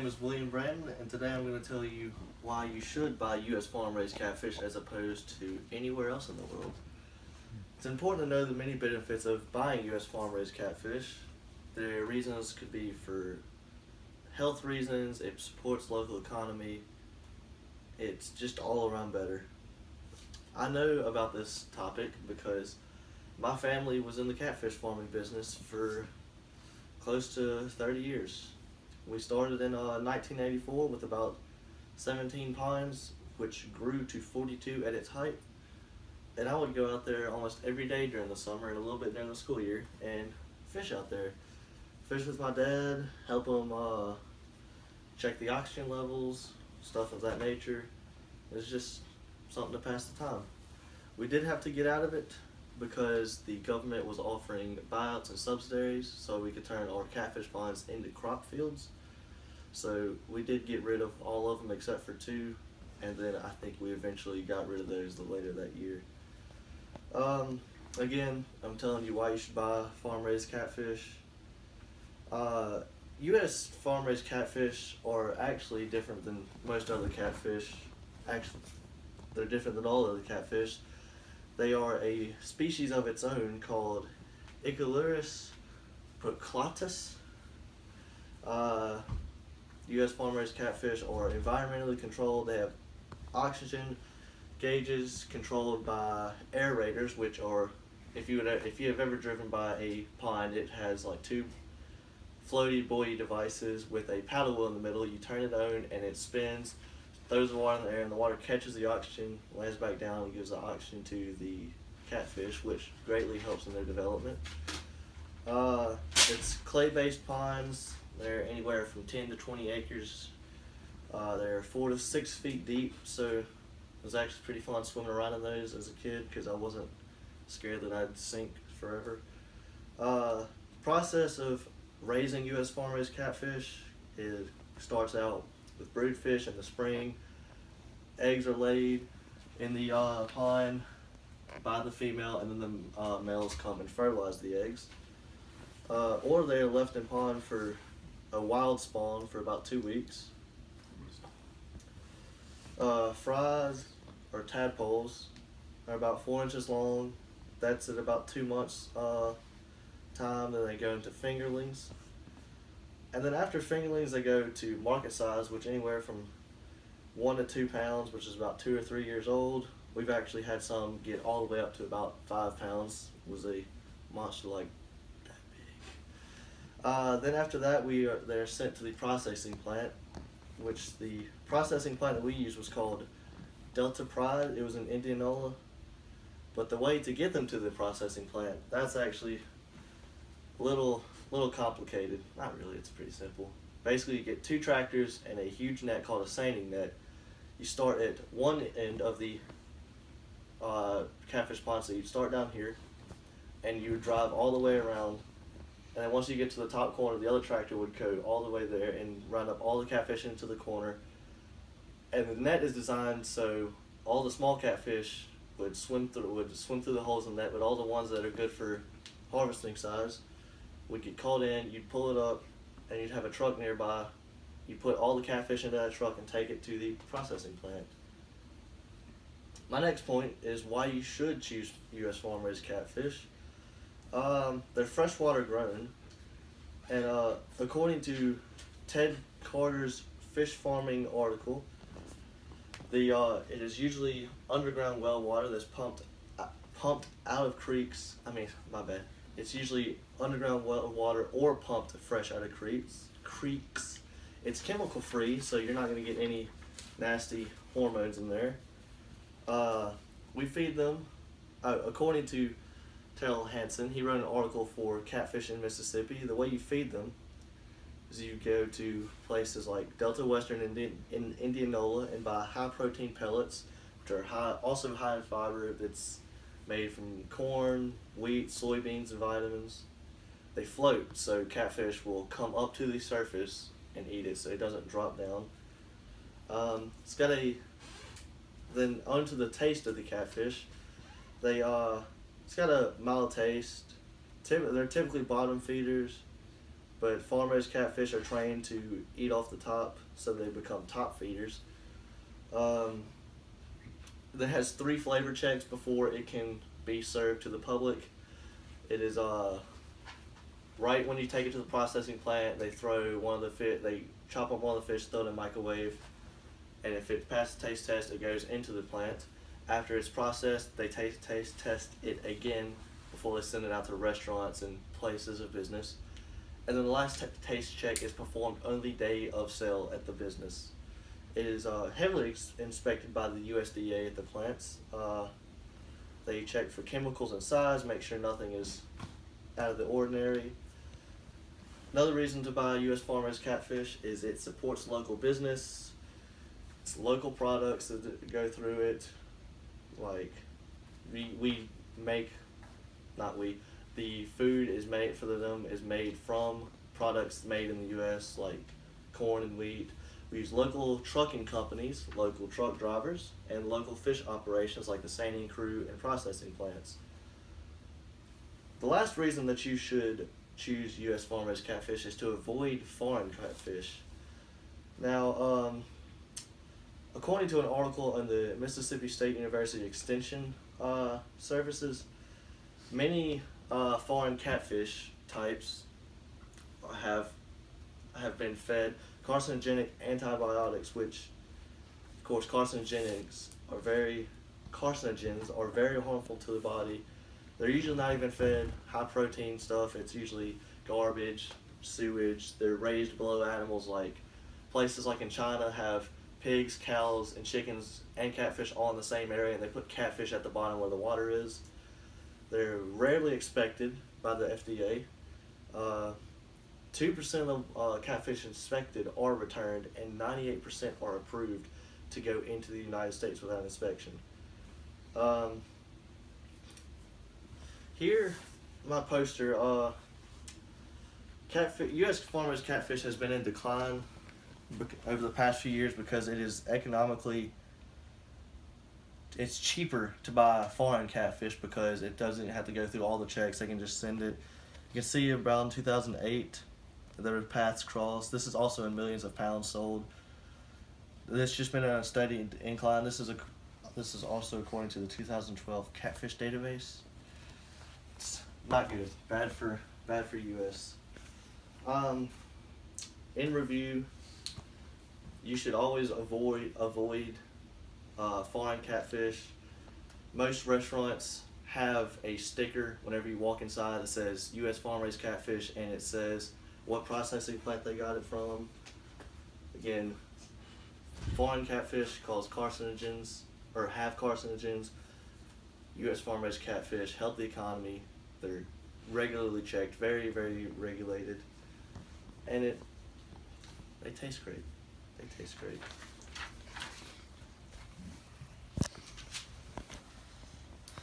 name is William Branton, and today I'm going to tell you why you should buy U.S. farm-raised catfish as opposed to anywhere else in the world. It's important to know the many benefits of buying U.S. farm-raised catfish. Their reasons could be for health reasons, it supports local economy, it's just all around better. I know about this topic because my family was in the catfish farming business for close to 30 years. We started in 1984 with about 17 ponds, which grew to 42 at its height. And I would go out there almost every day during the summer and a little bit during the school year and fish out there. Fish with my dad, help him check the oxygen levels, stuff of that nature. It's just something to pass the time. We did have to get out of it because the government was offering buyouts and subsidies so we could turn our catfish ponds into crop fields. So we did get rid of all of them except for two, and then I think we eventually got rid of those later that year. Again, I'm telling you why you should buy farm-raised catfish. U.S. farm-raised catfish are actually different than most other catfish. Actually, they're different than all other catfish. They are a species of its own called Ichthyornis proclatus. U.S. farm-raised catfish are environmentally controlled. They have oxygen gauges controlled by aerators, which are, if you have ever driven by a pond, it has like two floaty buoy devices with a paddle wheel in the middle. You turn it on and it spins, throws the water in the air, and the water catches the oxygen, lands back down, and gives the oxygen to the catfish, which greatly helps in their development. It's clay-based ponds. They're anywhere from 10 to 20 acres. They're 4 to 6 feet deep, so it was actually pretty fun swimming around in those as a kid because I wasn't scared that I'd sink forever. Process of raising U.S. farm-raised catfish, it starts out with brood fish in the spring. Eggs are laid in the pond by the female, and then the males come and fertilize the eggs. Or they are left in pond for a wild spawn for about 2 weeks. Fries or tadpoles are about 4 inches long. That's at about 2 months time. Then they go into fingerlings. And then after fingerlings, they go to market size, which anywhere from 1 to 2 pounds, which is about 2 or 3 years old. We've actually had some get all the way up to about 5 pounds. It was a monster like that big. Then after that, they're sent to the processing plant, which the processing plant that we used was called Delta Pride. It was in Indianola. But the way to get them to the processing plant, that's actually a little complicated. Not really, it's pretty simple. Basically, you get 2 tractors and a huge net called a seining net. You start at one end of the catfish pond, so you'd start down here, and you would drive all the way around, and then once you get to the top corner, the other tractor would go all the way there and run up all the catfish into the corner. And the net is designed so all the small catfish would swim through the holes in the net, but all the ones that are good for harvesting size would get called in. You'd pull it up, and you'd have a truck nearby. You put all the catfish into that truck and take it to the processing plant. My next point is why you should choose U.S. farm-raised catfish. They're freshwater grown, and according to Ted Carter's fish farming article, it is usually underground well water that's pumped out of creeks. It's usually underground well water or pumped fresh out of creeks. It's chemical free, so you're not going to get any nasty hormones in there. We feed them, according to Terrell Hansen, he wrote an article for Catfish in Mississippi. The way you feed them is you go to places like Delta Western in Indianola and buy high protein pellets, which are also high in fiber. That's made from corn, wheat, soybeans, and vitamins. They float, so catfish will come up to the surface and eat it, so it doesn't drop down. Then onto the taste of the catfish. It's got a mild taste. They're typically bottom feeders. but farm-raised catfish are trained to eat off the top, so they become top feeders. That has 3 flavor checks before it can be served to the public. It is right when you take it to the processing plant, they throw they chop up one of the fish, throw it in the microwave, and if it passes the taste test, it goes into the plant. After it's processed, they taste test it again before they send it out to restaurants and places of business. And then the last taste check is performed on the day of sale at the business. It is heavily inspected by the USDA at the plants. They check for chemicals and size, make sure nothing is out of the ordinary. Another reason to buy U.S. farm-raised catfish is it supports local business. It's local products that go through it. Like, we make, not we, the food is made for them is made from products made in the U.S. like corn and wheat. We use local trucking companies, local truck drivers, and local fish operations like the seining crew and processing plants. The last reason that you should choose U.S. farm-raised catfish is to avoid foreign catfish. Now, according to an article on the Mississippi State University Extension Services, many foreign catfish types have been fed carcinogenic antibiotics, which, of course, carcinogens are very harmful to the body. They're usually not even fed high protein stuff. It's usually garbage, sewage. They're raised below animals. Like places like in China have pigs, cows, and chickens and catfish all in the same area, and they put catfish at the bottom where the water is. They're rarely inspected by the FDA. 2% of catfish inspected are returned, and 98% are approved to go into the United States without inspection. Here, my poster, U.S. farmers' catfish has been in decline over the past few years because it is it's cheaper to buy foreign catfish because it doesn't have to go through all the checks. They can just send it. You can see around 2008, there were paths crossed. This is also in millions of pounds sold. This just been on a steady incline. This is also according to the 2012 catfish database. It's not good. Bad for U.S. In review, you should always avoid foreign catfish. Most restaurants have a sticker whenever you walk inside that says U.S. farm-raised catfish, and it says what processing plant they got it from. Again, foreign catfish cause carcinogens or have carcinogens. U.S. farm-raised catfish help the economy. They're regularly checked, very, very regulated, and they taste great. They taste great.